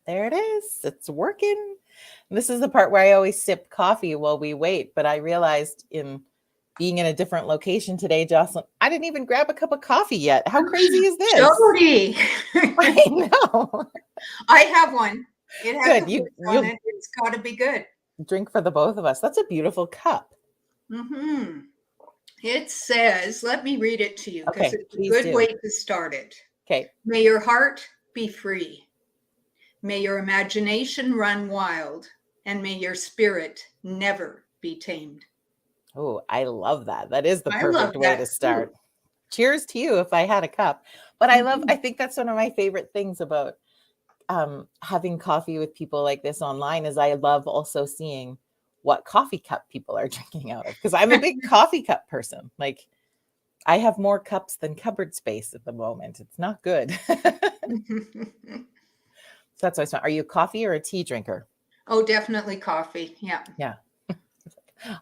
There it is. It's working. This is the part where I always sip coffee while we wait. But I realized in being in a different location today, Jocelyn, I didn't even grab a cup of coffee yet. How crazy is this? Jody, I know. I have one. It has a Good. voice on You'll it. It's got to be good. drink for the both of us. That's a beautiful cup. Mm-hmm. It says, let me read it to you because Okay, it's a please good do. way to start it. Okay. May your heart be free. May your imagination run wild, and may your spirit never be tamed. Oh, I love that. That is the I love perfect way that to too. start. Cheers to you if I had a cup. But I think that's one of my favorite things about having coffee with people like this online is I love also seeing what coffee cup people are drinking out of because I'm a big coffee cup person. Like I have more cups than cupboard space at the moment. It's not good. So that's always fun. Are you a coffee or a tea drinker? Oh, definitely coffee. Yeah. Yeah,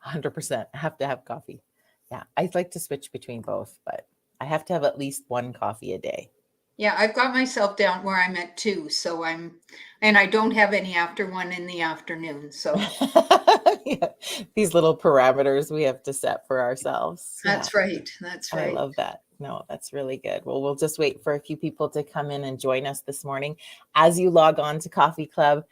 100%. I have to have coffee. Yeah, I like to switch between both, but I have to have at least one coffee a day. Yeah, I've got myself down where I'm at 2, and I don't have any after 1 in the afternoon. So Yeah, these little parameters we have to set for ourselves. Yeah. that's right. That's I right. love that. No, that's really good. Well, we'll just wait for a few people to come in and join us this morning. As you log on to Coffee Club,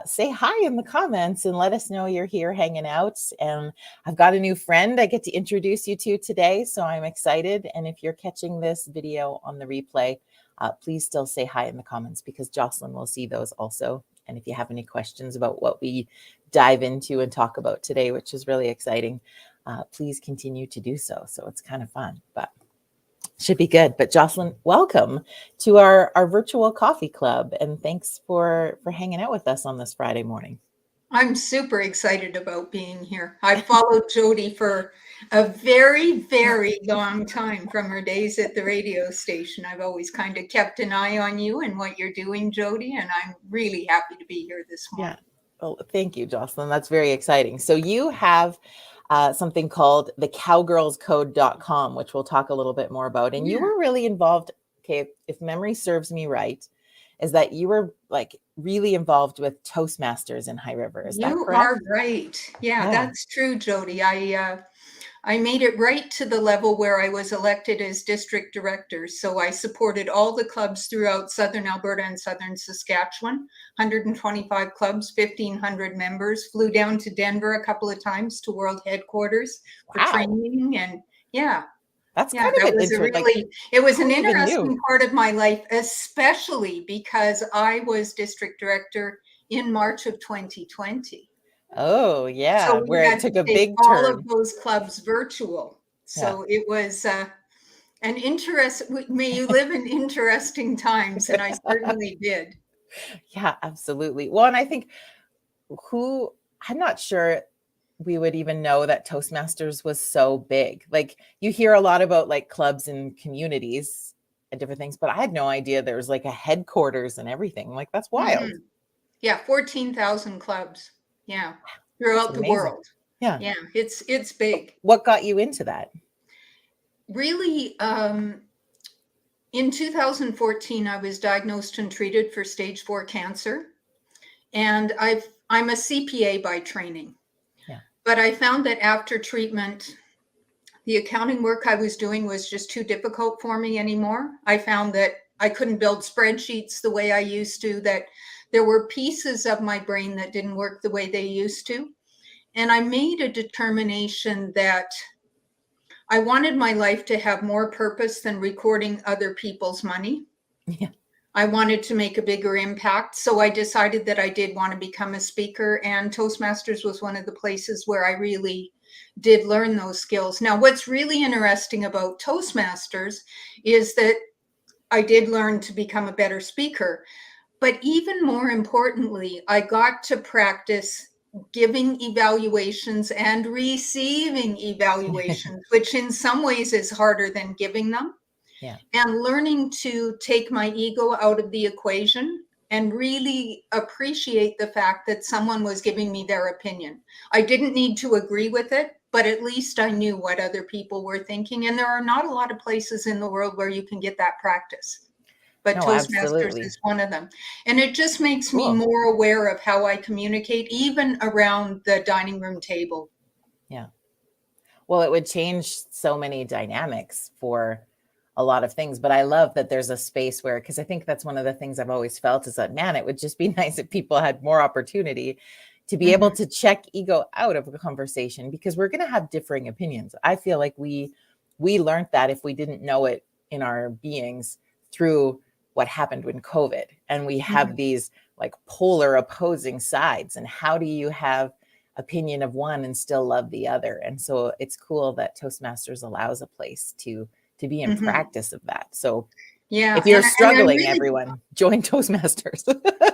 say hi in the comments and let us know you're here hanging out. And I've got a new friend I get to introduce you to today, so I'm excited. And if you're catching this video on the replay, please still say hi in the comments because Jocelyn will see those also. And if you have any questions about what we dive into and talk about today, which is really exciting, please continue to do so. So it's kind of fun, but should be good. But Jocelyn, welcome to our virtual coffee club. And thanks for hanging out with us on this Friday morning. I'm super excited about being here. I followed Jody for a very, very long time from her days at the radio station. I've always kind of kept an eye on you and what you're doing, Jody, and I'm really happy to be here this Yeah. morning. Well, thank you, Jocelyn. That's very exciting. So you have something called the cowgirlscode.com, which we'll talk a little bit more about. And you Yeah. were really involved. Okay, if memory serves me right, is that you were like really involved with Toastmasters in High River. Is that You are correct? right. Yeah, Yeah. that's true, Jody. I made it right to the level where I was elected as district director. So I supported all the clubs throughout southern Alberta and southern Saskatchewan, 125 clubs, 1,500 members, flew down to Denver a couple of times to world headquarters for Wow. training. And yeah, That's yeah, kind of that an was like it was an who even knew? interesting part of my life, especially because I was district director in March of 2020. Oh, So yeah, we where it had to took a take big all of turn. those clubs virtual. Yeah. So it was an interest. May you live in interesting times, and I certainly did. Yeah, absolutely. Well, and I think who I'm not sure we would even know that Toastmasters was so big. Like you hear a lot about like clubs and communities and different things, but I had no idea there was like a headquarters and everything. Like that's wild. Mhm. Yeah, 14,000 clubs. Yeah, That's throughout the amazing. world. Yeah. Yeah, it's big. What got you into that? Really, in 2014, I was diagnosed and treated for stage 4 cancer, and I'm a CPA by training. Yeah. But I found that after treatment, the accounting work I was doing was just too difficult for me anymore. I found that I couldn't build spreadsheets the way I used to, that there were pieces of my brain that didn't work the way they used to. And I made a determination that I wanted my life to have more purpose than recording other people's money. Yeah. I wanted to make a bigger impact. So I decided that I did want to become a speaker, and Toastmasters was one of the places where I really did learn those skills. Now, what's really interesting about Toastmasters is that I did learn to become a better speaker. But even more importantly, I got to practice giving evaluations and receiving evaluations, which in some ways is harder than giving them, Yeah. and learning to take my ego out of the equation and really appreciate the fact that someone was giving me their opinion. I didn't need to agree with it, but at least I knew what other people were thinking. And there are not a lot of places in the world where you can get that practice. but No, Toastmasters absolutely. is one of them. And it just makes me Cool. more aware of how I communicate, even around the dining room table. Yeah. Well, it would change so many dynamics for a lot of things, but I love that there's a space where, because I think that's one of the things I've always felt is that, man, it would just be nice if people had more opportunity to be able Mhm. to check ego out of a conversation, because we're going to have differing opinions. I feel like we learned that, if we didn't know it in our beings, through what happened when COVID, and we have Mhm. these like polar opposing sides, and how do you have opinion of one and still love the other? And so it's cool that Toastmasters allows a place to be in Mhm. practice of that. So Yeah, if you're and I'm struggling, really, everyone, join Toastmasters.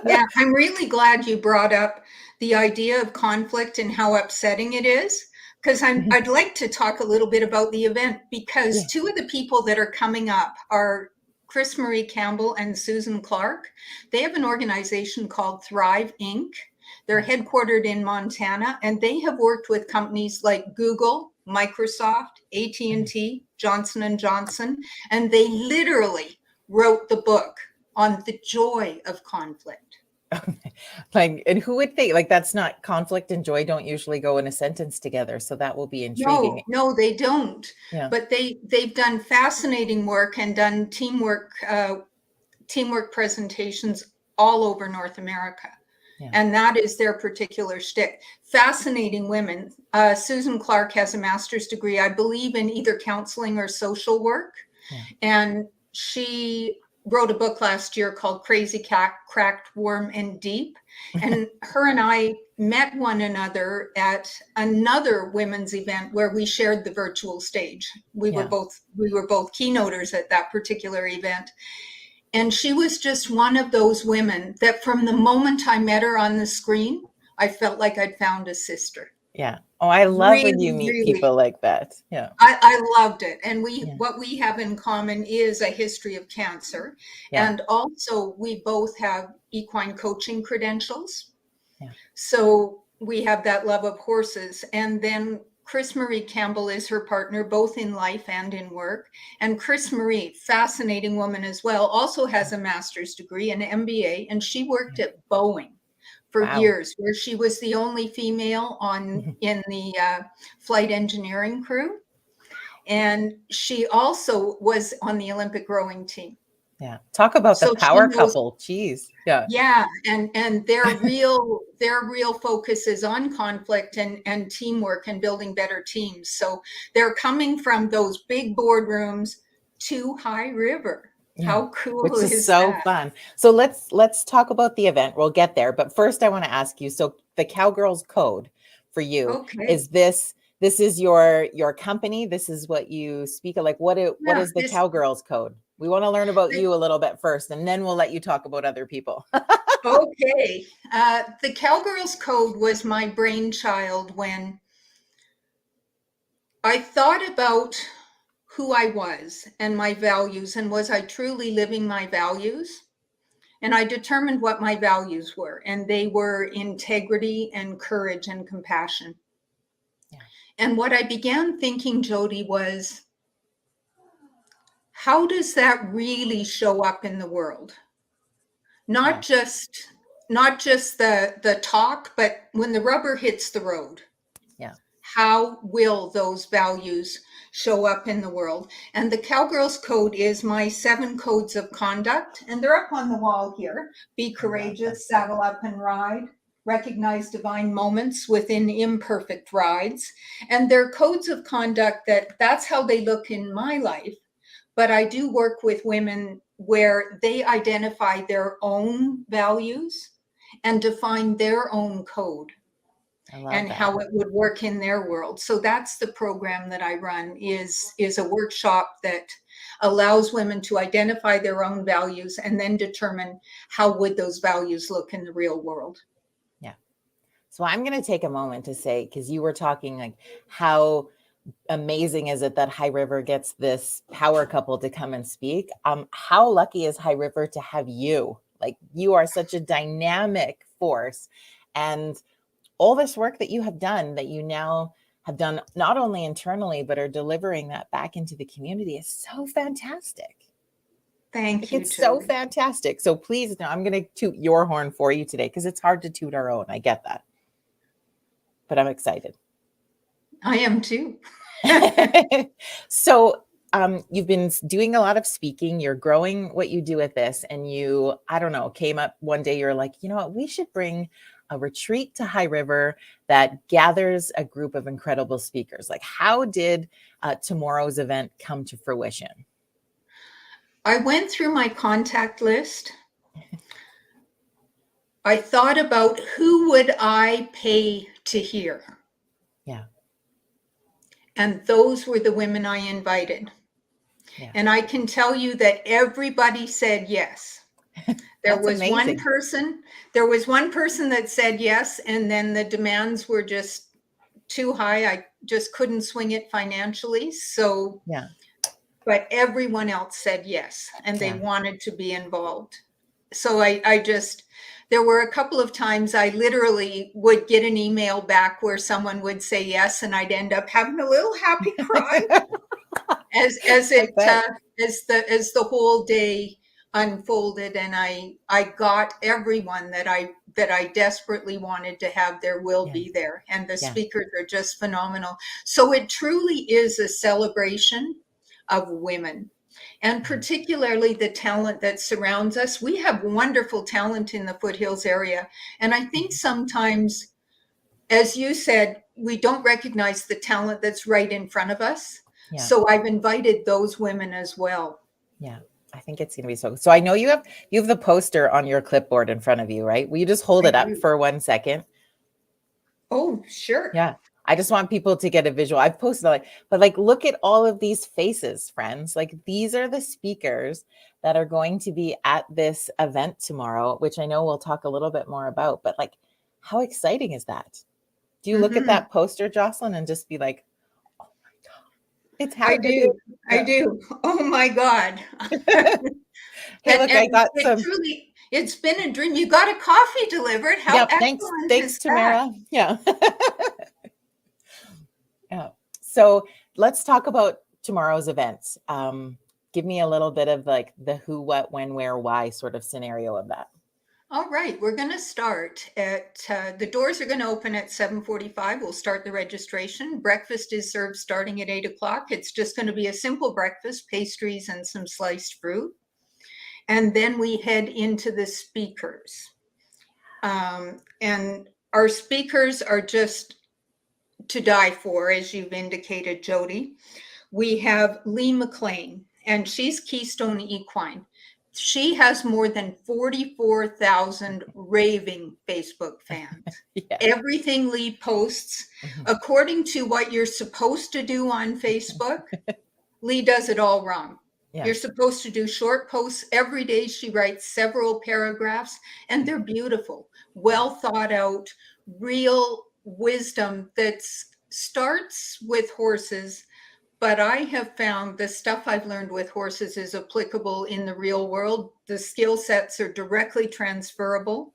yeah, I'm really glad you brought up the idea of conflict and how upsetting it is, because I'd like to talk a little bit about the event, because Yeah. two of the people that are coming up are Chris Marie Campbell and Susan Clark. They have an organization called Thrive Inc. They're Yeah. headquartered in Montana, and they have worked with companies like Google, Microsoft, AT&T, Johnson and Johnson, and they literally wrote the book on the joy of conflict. Like, and who would think, like, that's not, conflict and joy don't usually go in a sentence together. So that will be intriguing. No, they don't. Yeah. But they've done fascinating work and done teamwork presentations all over North America. Yeah. And that is their particular shtick. Fascinating women. Susan Clark has a master's degree, I believe, in either counseling or social work. Yeah. And she wrote a book last year called Crazy Cat, Cracked, Warm, and Deep. And her and I met one another at another women's event where we shared the virtual stage. We were Yeah. both keynoters at that particular event. And she was just one of those women that from the moment I met her on the screen, I felt like I'd found a sister. Yeah. Oh, I love when you Really, meet really, people like that. Yeah. I loved it. And Yeah. what we have in common is a history of cancer. Yeah. And also we both have equine coaching credentials. Yeah. So we have that love of horses. And then Chris Marie Campbell is her partner, both in life and in work. And Chris Marie, fascinating woman as well, also has a master's degree, an MBA, and she worked at Boeing for Wow. years, where she was the only female in the flight engineering crew. And she also was on the Olympic rowing team. Yeah. Talk about the So she power knows, couple. Jeez. Yeah. yeah, and their real focus is on conflict and teamwork and building better teams. So they're coming from those big boardrooms to High River. Yeah. How cool Which is is so that? fun. So let's talk about the event. We'll get there, but first I want to ask you, so the Cowgirls Code for you, Okay. is this is your company? This is what you speak of? Like, what Yeah, is the Cowgirls Code? We want to learn about you a little bit first, and then we'll let you talk about other people. okay. The Cowgirls Code was my brainchild when I thought about who I was and my values, and was I truly living my values? And I determined what my values were, and they were integrity and courage and compassion. Yeah. And what I began thinking, Jody, was how does that really show up in the world? Yeah. Not just the talk, but when the rubber hits the road, Yeah. how will those values show up in the world? And the Cowgirls Code is my 7 codes of conduct, and they're up on the wall here. Be I love them. courageous, saddle up and ride, recognize divine moments within imperfect rides. And they're codes of conduct that's how they look in my life. But I do work with women where they identify their own values and define their own code I love and that. how it would work in their world. So that's the program that I run, is a workshop that allows women to identify their own values and then determine how would those values look in the real world. Yeah. So I'm going to take a moment to say, because you were talking like, how amazing is it that High River gets this power couple to come and speak? How lucky is High River to have you? Like, you are such a dynamic force, and all this work that you have done, that you now have done not only internally, but are delivering that back into the community, is so fantastic. Thank you, It's so Jody. fantastic. So please, now I'm going to toot your horn for you today because it's hard to toot our own. I get that. But I'm excited. I am too. So you've been doing a lot of speaking. You're growing what you do with this. And you, I don't know, came up one day, you're like, you know what, we should bring a retreat to High River that gathers a group of incredible speakers. Like, how did tomorrow's event come to fruition? I went through my contact list. I thought about who would I pay to hear. Yeah. And those were the women I invited. Yeah. And I can tell you that everybody said yes. There was amazing. there was one person that said yes, and then the demands were just too high. I just couldn't swing it financially. So, yeah. But everyone else said yes, and they wanted to be involved. So there were a couple of times I literally would get an email back where someone would say yes, and I'd end up having a little happy cry as the whole day unfolded, and I got everyone that I desperately wanted to have there will be there, and the speakers are just phenomenal. So it truly is a celebration of women, and particularly the talent that surrounds us. We have wonderful talent in the Foothills area, and I think sometimes, as you said, we don't recognize the talent that's right in front of us. Yeah. So I've invited those women as well. Yeah, I think it's going to be so. So I know you have the poster on your clipboard in front of you, right? Will you just hold it up for 1 second? Oh, sure. Yeah. I just want people to get a visual. I've posted but like, look at all of these faces, friends. Like, these are the speakers that are going to be at this event tomorrow, which I know we'll talk a little bit more about, but like, how exciting is that? Do you look at that poster, Jocelyn, and just be like, oh my God, it's happening? I do. Oh my God. Hey, look, I got some. Truly, it's been a dream. You got a coffee delivered. How excellent thanks, Tamara. Yeah. Yeah. So let's talk about tomorrow's events. Give me a little bit of like the who, what, when, where, why sort of scenario of that. All right, we're going to start at, the doors are going to open at 7:45. We'll start the registration. Breakfast is served starting at 8 o'clock. It's just going to be a simple breakfast, pastries and some sliced fruit. And then we head into the speakers. And our speakers are just to die for, as you've indicated, Jody. We have Lee McLean, and she's Keystone Equine. She has more than 44,000 raving Facebook fans. Everything Lee posts, according to what you're supposed to do on Facebook, Lee does it all wrong. You're supposed to do short posts every day. She writes several paragraphs, and they're beautiful, well thought out, real wisdom that starts with horses. But I have found the stuff I've learned with horses is applicable in the real world. The skill sets are directly transferable.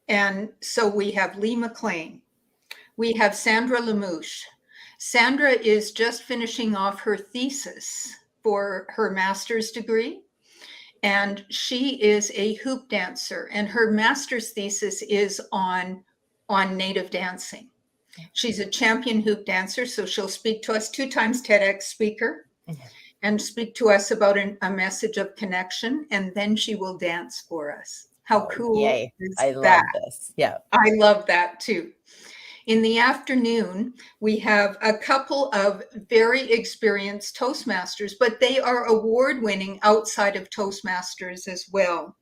And so we have Lee McLean. We have Sandra Lamouche. Sandra is just finishing off her thesis for her master's degree. And she is a hoop dancer. And her master's thesis is on native dancing. She's a champion hoop dancer, so she'll speak to us, 2 times TEDx speaker, and speak to us about a message of connection, and then she will dance for us. How cool is I that? love this. Yeah. I love that too. In the afternoon, we have a couple of very experienced Toastmasters, but they are award-winning outside of Toastmasters as well.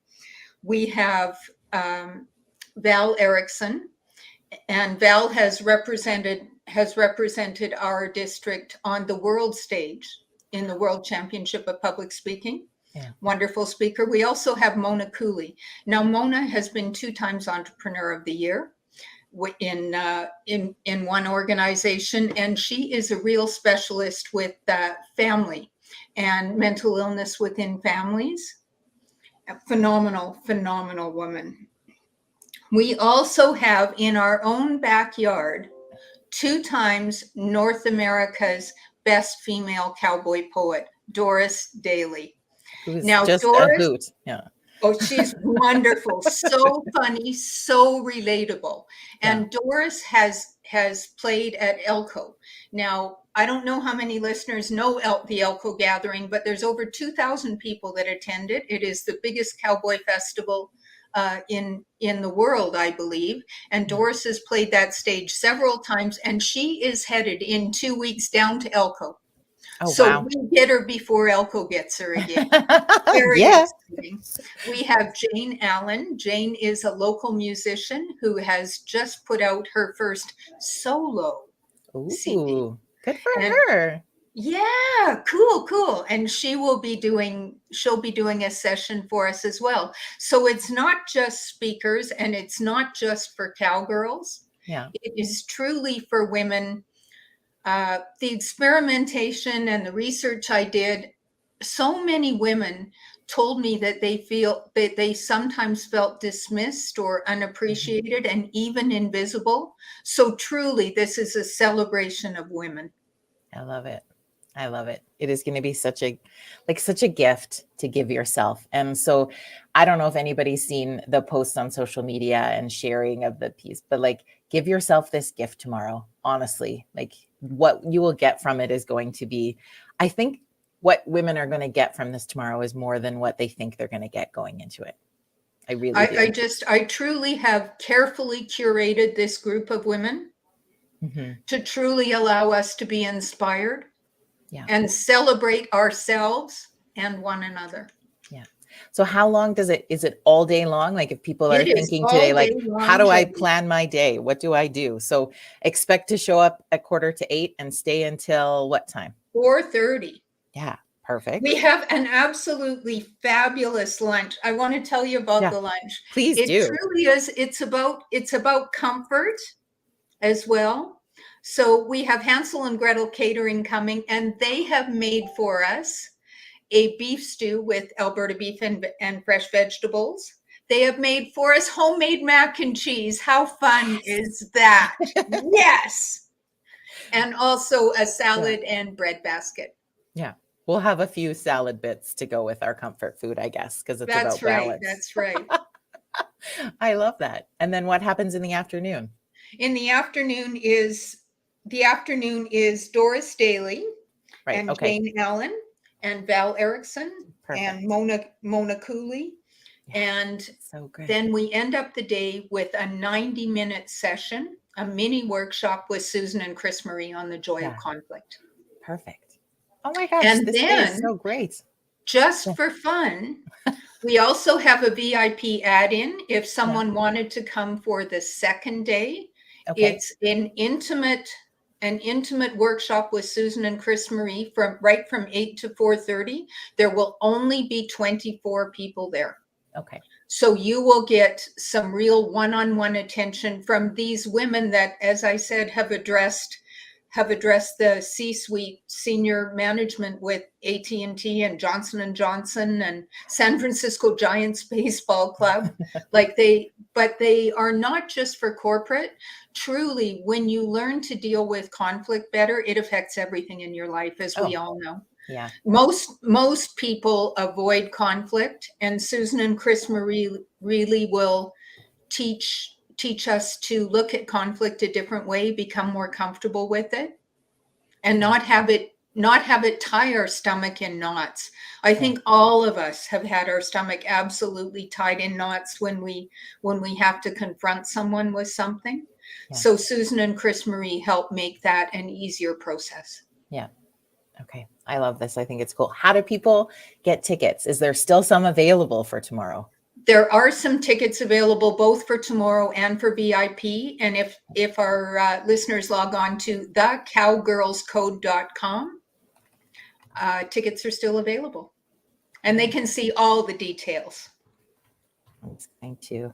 We have Val Erickson, and Val has represented our district on the world stage in the World Championship of Public Speaking. Wonderful speaker. We also have Mona Cooley. Now, Mona has been 2 times Entrepreneur of the Year in one organization, and she is a real specialist with family and mental illness within families. A phenomenal woman. We also have in our own backyard 2 times North America's best female cowboy poet, Doris Daly. Who's Now, just a Doris, hoot. Yeah. oh, she's wonderful, so funny, so relatable. Yeah. And Doris has played at Elko. Now, I don't know how many listeners know the Elko gathering, but there's over 2,000 people that attend it. It is the biggest cowboy festival in the world, I believe. And Yeah. Doris has played that stage several times, and she is headed in 2 weeks down to Elko. Oh, So wow. we get her before Elko gets her again. Very Yeah. exciting. We have Jane Allen. Jane is a local musician who has just put out her first solo CD. Ooh, good for And her. yeah, cool. And she'll be doing a session for us as well. So it's not just speakers and it's not just for cowgirls. Yeah. It is truly for women. The experimentation and the research I did, so many women told me that they sometimes felt dismissed or unappreciated and even invisible. So truly, this is a celebration of women. I love it. I love it. It is going to be such a gift to give yourself. And so I don't know if anybody's seen the posts on social media and sharing of the piece, but like give yourself this gift tomorrow. Honestly, like what you will get from it is going to be, I think what women are going to get from this tomorrow is more than what they think they're going to get going into it. I really do. I truly have carefully curated this group of women to truly allow us to be inspired and celebrate ourselves and one another. Yeah. So how long is it all day long? Like if people are It is thinking all today, like, day long, how do I Jody. plan my day? What do I do? So expect to show up at 7:45 and stay until what time? 4:30. Yeah. Perfect. We have an absolutely fabulous lunch. I want to tell you about Yeah. the lunch. Please It do. truly is. It's about comfort as well. So we have Hansel and Gretel Catering coming, and they have made for us a beef stew with Alberta beef and fresh vegetables. They have made for us homemade mac and cheese. How fun is that? Yes. And also a salad and bread basket. Yeah. We'll have a few salad bits to go with our comfort food, I guess, because it's That's about right. balance. That's right. I love that. And then what happens in the afternoon? In the afternoon is Doris Daly Right. and Okay. Jane Allen and Val Erickson and Perfect. Mona Cooley. Yeah, And so good. then we end up the day with a 90-minute session, a mini workshop with Susan and Chris Marie on the joy of conflict. Perfect. Oh my gosh, And this day is then, so great. just for fun, we also have a VIP add-in if someone wanted to come for the second day. Okay. It's an intimate workshop with Susan and Chris Marie from 8 to 4:30. There will only be 24 people there. Okay. So you will get some real one-on-one attention from these women that, as I said, have addressed the C-suite senior management with AT&T and Johnson & Johnson and San Francisco Giants baseball club. But they are not just for corporate. Truly, when you learn to deal with conflict better, it affects everything in your life, as we all know. Yeah. Most people avoid conflict, and Susan and Chris Marie really will teach us to look at conflict a different way, become more comfortable with it, and not have it tie our stomach in knots. I think all of us have had our stomach absolutely tied in knots when we have to confront someone with something. So Susan and Chris Marie help make that an easier process. Yeah. Okay. I love this. I think it's cool. How do people get tickets? Is there still some available for tomorrow? There are some tickets available both for tomorrow and for VIP. And if our listeners log on to thecowgirlscode.com, tickets are still available. And they can see all the details. I'm just going to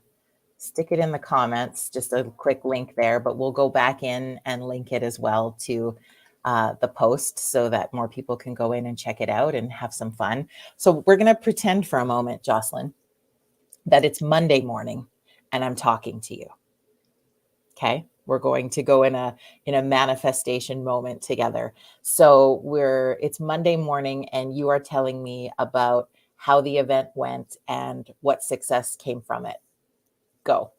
stick it in the comments, just a quick link there, but we'll go back in and link it as well to the post so that more people can go in and check it out and have some fun. So we're going to pretend for a moment, Jocelyn, that it's Monday morning and I'm talking to you. Okay. We're going to go in a manifestation moment together. So it's Monday morning and you are telling me about how the event went and what success came from it. Go.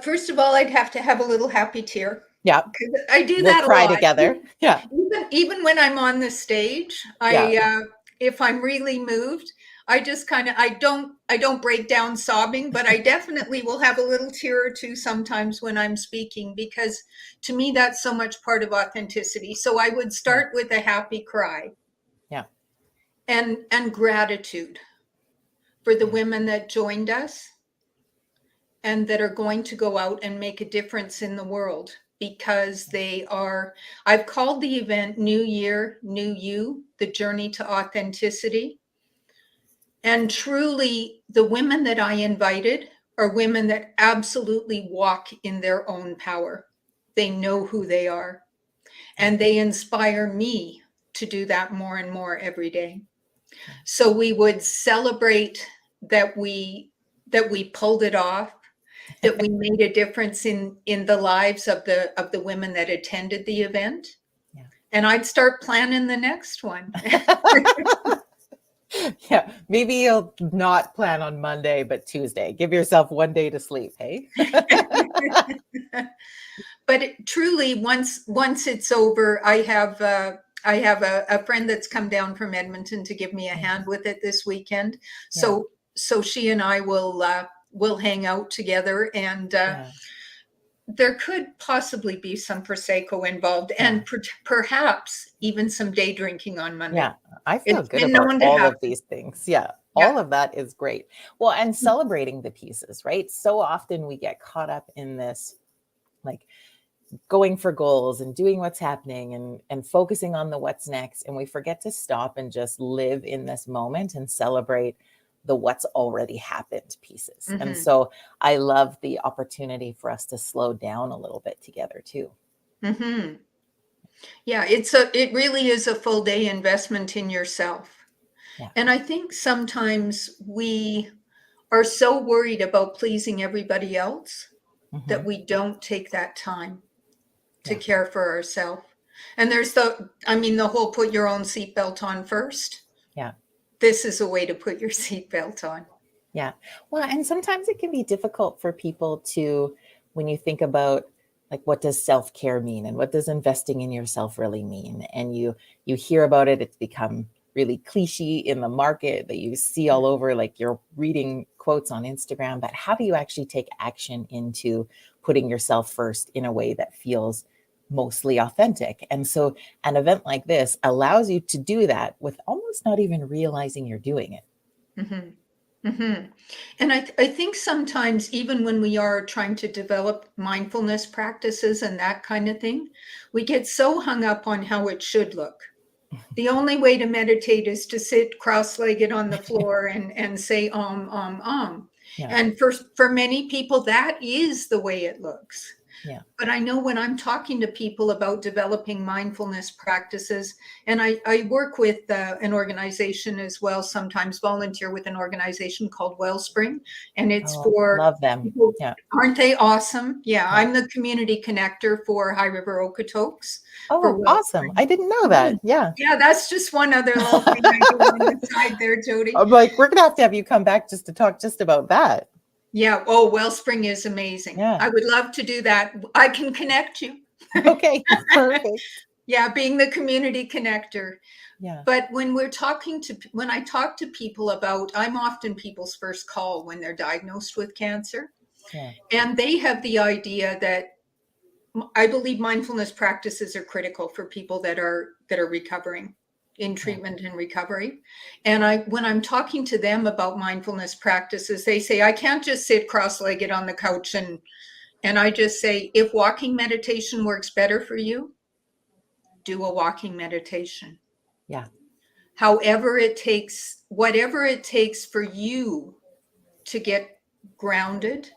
First of all, I'd have to have a little happy tear. Yeah. I do We'll that a cry lot. together. Yeah. Even when I'm on the stage, if I'm really moved, I just kind of, I don't break down sobbing, but I definitely will have a little tear or two sometimes when I'm speaking, because to me, that's so much part of authenticity. So I would start with a happy cry. Yeah. And gratitude for the women that joined us and that are going to go out and make a difference in the world, because they are, I've called the event New Year, New You, the journey to authenticity. And truly, the women that I invited are women that absolutely walk in their own power. They know who they are, and they inspire me to do that more and more every day. So we would celebrate that we pulled it off, that we made a difference in the lives of the women that attended the event. Yeah. And I'd start planning the next one. Yeah, maybe you'll not plan on Monday, but Tuesday. Give yourself one day to sleep, hey? But truly, once it's over, I have a friend that's come down from Edmonton to give me a hand with it this weekend. So she and I will hang out together, and there could possibly be some Prosecco involved, and perhaps even some day drinking on Monday. Yeah, I feel good about all of these things. Yeah, all of that is great. Well, and celebrating the pieces, right? So often we get caught up in this, like, going for goals and doing what's happening and focusing on the what's next. And we forget to stop and just live in this moment and celebrate the what's already happened pieces. Mm-hmm. And so I love the opportunity for us to slow down a little bit together too. Mm-hmm. Yeah, it really is a full day investment in yourself. Yeah. And I think sometimes we are so worried about pleasing everybody else that we don't take that time to care for ourselves. And there's the whole put your own seatbelt on first. Yeah. This is a way to put your seatbelt on. Yeah. Well, and sometimes it can be difficult for people to, when you think about, like, what does self-care mean and what does investing in yourself really mean? And you hear about it, it's become really cliche in the market that you see all over, like you're reading quotes on Instagram, but how do you actually take action into putting yourself first in a way that feels mostly authentic? And so an event like this allows you to do that with almost not even realizing you're doing it. Mm-hmm. Mm-hmm. And I think sometimes, even when we are trying to develop mindfulness practices and that kind of thing, we get so hung up on how it should look. The only way to meditate is to sit cross-legged on the floor and say Yeah. And for many people, that is the way it looks. Yeah. But I know when I'm talking to people about developing mindfulness practices, and I work with an organization as well, sometimes volunteer with an organization called Wellspring, and it's for love them. People, aren't they awesome? Yeah, I'm the community connector for High River Okotoks. Oh, awesome. I didn't know that. Yeah. Yeah, that's just one other little thing I do on the side there, Jody. I'm like, we're going to have you come back just to talk just about that. Yeah. Oh, Wellspring is amazing. Yeah. I would love to do that. I can connect you. Okay. Perfect. Yeah. Being the community connector. Yeah. But when I talk to people about, I'm often people's first call when they're diagnosed with cancer. Yeah. And they have the idea that I believe mindfulness practices are critical for people that are recovering in treatment and recovery. And when I'm talking to them about mindfulness practices, they say, I can't just sit cross-legged on the couch. And I just say, if walking meditation works better for you, do a walking meditation. Yeah. Whatever it takes for you to get grounded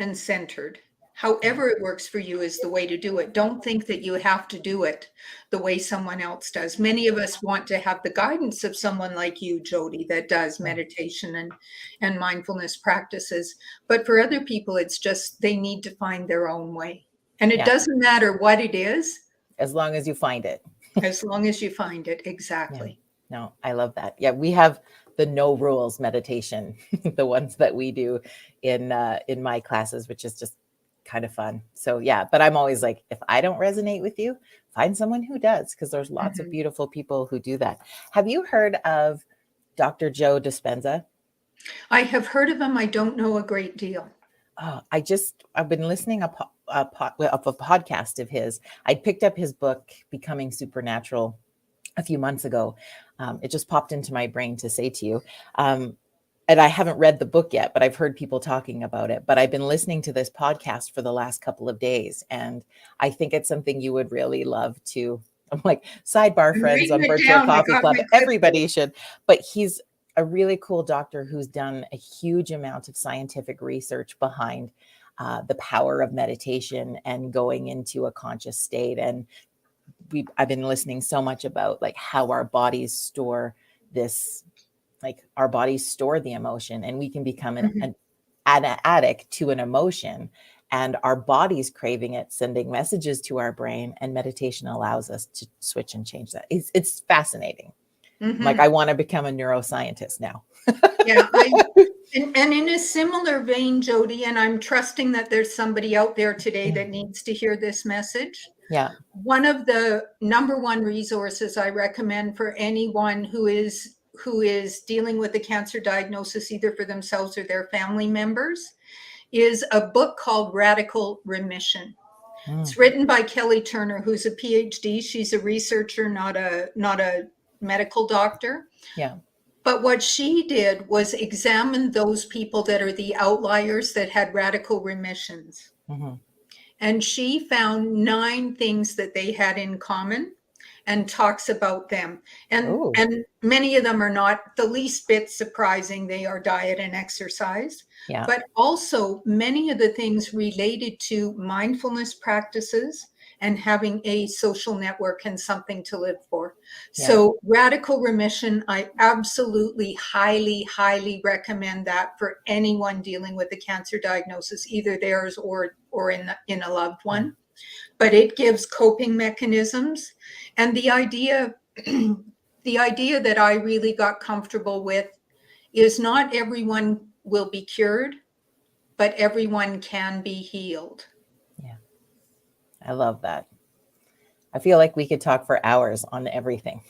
and centered. However it works for you is the way to do it. Don't think that you have to do it the way someone else does. Many of us want to have the guidance of someone like you, Jody, that does meditation and mindfulness practices. But for other people, it's just they need to find their own way. And it doesn't matter what it is. As long as you find it. As long as you find it. Exactly. Yeah. No, I love that. Yeah, we have the no rules meditation, the ones that we do in my classes, which is just kind of fun. So yeah, but I'm always like, if I don't resonate with you, find someone who does, because there's lots of beautiful people who do that. Have you heard of Dr. Joe Dispenza? I have heard of him. I don't know a great deal. Oh, I've been listening of a podcast of his. I'd picked up his book, Becoming Supernatural, a few months ago. It just popped into my brain to say to you. And I haven't read the book yet, but I've heard people talking about it. But I've been listening to this podcast for the last couple of days, and I think it's something you would really love to. I'm like, sidebar I'm friends writing on it Virtual down. I Coffee got Club. my Everybody clipboard. should. But he's a really cool doctor who's done a huge amount of scientific research behind the power of meditation and going into a conscious state. And I've been listening so much about like how our bodies store this, like our bodies store the emotion, and we can become an addict to an emotion, and our body's craving it, sending messages to our brain, and meditation allows us to switch and change that. It's fascinating. I'm like, I want to become a neuroscientist now. Yeah, and in a similar vein, Jody, and I'm trusting that there's somebody out there today that needs to hear this message. Yeah. One of the number one resources I recommend for anyone who is dealing with a cancer diagnosis, either for themselves or their family members, is a book called Radical Remission. It's written by Kelly Turner, who's a PhD. She's a researcher, not a medical doctor. Yeah. But what she did was examine those people that are the outliers that had radical remissions. And she found 9 things that they had in common and talks about them. And many of them are not the least bit surprising. They are diet and exercise. Yeah. But also many of the things related to mindfulness practices and having a social network and something to live for. Yeah. So Radical Remission, I absolutely highly, highly recommend that for anyone dealing with a cancer diagnosis, either theirs or in a loved one. But it gives coping mechanisms. And the idea that I really got comfortable with is not everyone will be cured, but everyone can be healed. Yeah. I love that. I feel like we could talk for hours on everything.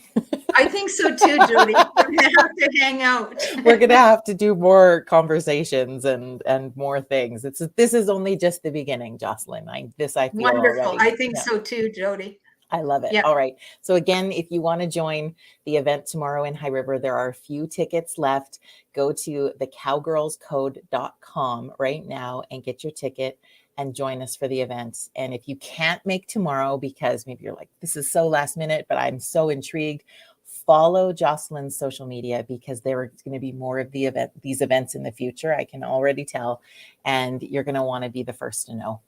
I think so too, Jody. We're going to have to hang out. We're going to have to do more conversations and more things. This is only just the beginning, Jocelyn. I feel wonderful. already. I think so too, Jody. I love it. Yeah. All right. So again, if you want to join the event tomorrow in High River, there are a few tickets left. Go to thecowgirlscode.com right now and get your ticket and join us for the event. And if you can't make tomorrow because maybe you're like, this is so last minute, but I'm so intrigued, follow Jocelyn's social media, because there are going to be more of these events in the future. I can already tell, and you're going to want to be the first to know.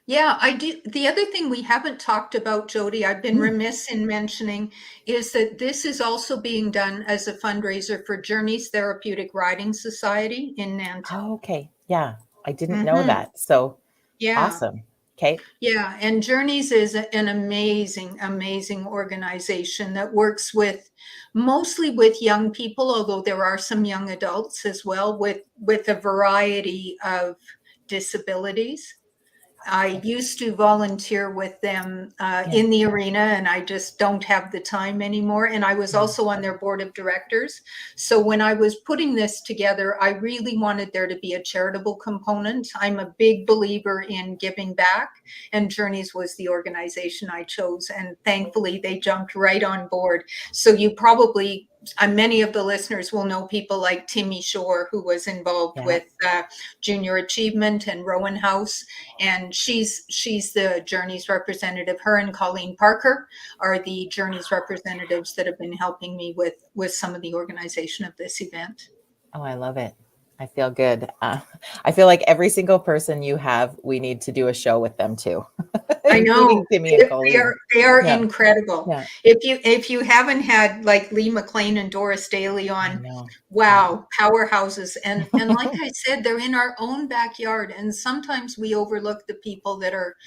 Yeah, I do. The other thing we haven't talked about, Jody, I've been remiss in mentioning, is that this is also being done as a fundraiser for Journeys Therapeutic Riding Society in Nantucket. Oh, okay. Yeah. I didn't know that. So awesome. Okay. Yeah. And Journeys is an amazing, amazing organization that works mostly with young people, although there are some young adults as well, with a variety of disabilities. I used to volunteer with them in the arena, and I just don't have the time anymore. And I was also on their board of directors. So when I was putting this together, I really wanted there to be a charitable component. I'm a big believer in giving back, and Journeys was the organization I chose. And thankfully, they jumped right on board. So you probably, many of the listeners will know people like Timmy Shore, who was involved with Junior Achievement and Rowan House. And she's the Journeys representative. Her and Colleen Parker are the Journeys representatives that have been helping me with some of the organization of this event. Oh, I love it. I feel good. I feel like every single person you have, we need to do a show with them too. I know. Timmy and Colleen. They are incredible. Yeah. If you haven't had like Lee McLean and Doris Daly on, wow, powerhouses. And like I said, they're in our own backyard. And sometimes we overlook the people that are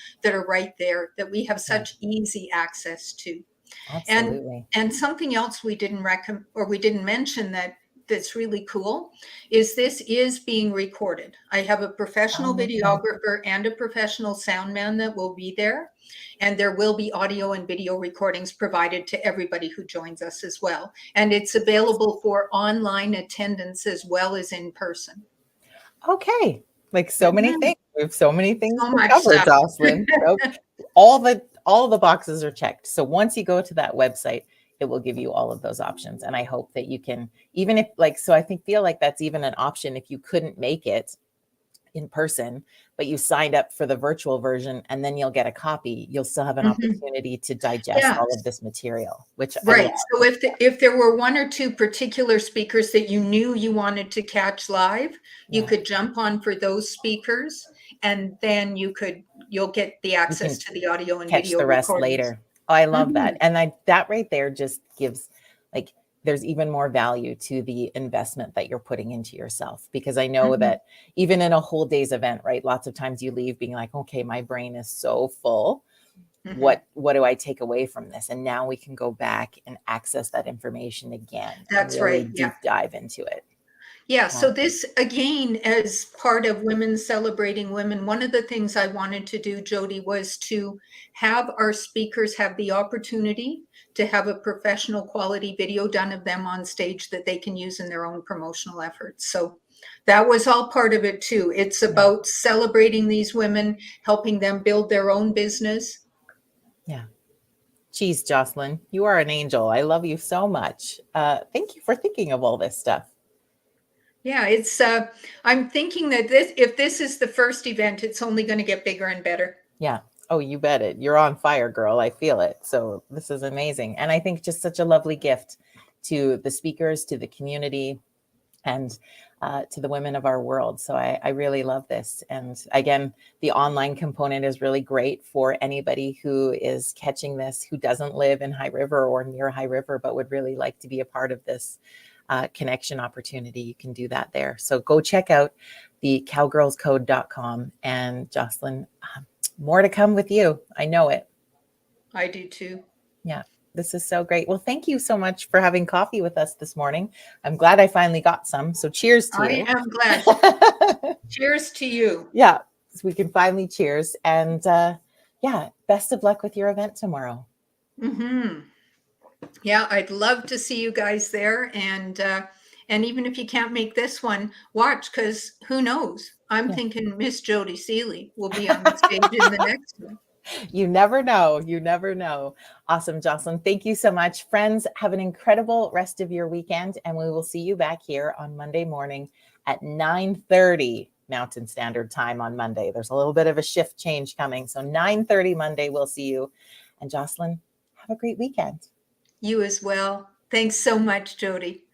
right there, that we have such easy access to. Absolutely. And something else we didn't mention, that that's really cool is this is being recorded. I have a professional videographer and a professional sound man that will be there. And there will be audio and video recordings provided to everybody who joins us as well. And it's available for online attendance as well as in person. Okay. Like so many things. We have so many things So to much cover, stuff. Jocelyn. So all the boxes are checked. So once you go to that website, it will give you all of those options. And I hope that you can, even if so I feel like that's even an option if you couldn't make it in person, but you signed up for the virtual version and then you'll get a copy, you'll still have an opportunity to digest all of this material, which right. So if there were one or two particular speakers that you knew you wanted to catch live, you could jump on for those speakers, and then you'll get the access to the audio and catch video the rest recordings later. Oh, I love that. And that right there just gives, like, there's even more value to the investment that you're putting into yourself, because I know that even in a whole day's event, right, lots of times you leave being like, okay, my brain is so full. What do I take away from this? And now we can go back and access that information again. That's and really right. deep dive into it. Yeah, so this, again, as part of Women Celebrating Women, one of the things I wanted to do, Jody, was to have our speakers have the opportunity to have a professional quality video done of them on stage that they can use in their own promotional efforts. So that was all part of it too. It's about celebrating these women, helping them build their own business. Yeah. Geez, Jocelyn, you are an angel. I love you so much. Thank you for thinking of all this stuff. Yeah, it's I'm thinking that if this is the first event, it's only going to get bigger and better. Yeah. Oh, you bet it. You're on fire, girl. I feel it. So this is amazing. And I think just such a lovely gift to the speakers, to the community, and to the women of our world. So I really love this. And again, the online component is really great for anybody who is catching this, who doesn't live in High River or near High River, but would really like to be a part of this connection opportunity. You can do that there. So go check out the cowgirlscode.com. And Jocelyn, more to come with you. I know it. I do too. Yeah, this is so great. Well, thank you so much for having coffee with us this morning. I'm glad I finally got some. So cheers to you. I am glad. Cheers to you. Yeah, so we can finally cheers. And yeah, best of luck with your event tomorrow. Yeah, I'd love to see you guys there. And even if you can't make this one, watch, because who knows? I'm thinking Miss Jody Seeley will be on the stage in the next one. You never know. You never know. Awesome, Jocelyn. Thank you so much. Friends, have an incredible rest of your weekend. And we will see you back here on Monday morning at 9:30 Mountain Standard Time on Monday. There's a little bit of a shift change coming. So 9:30 Monday, we'll see you. And Jocelyn, have a great weekend. You as well. Thanks so much, Jody.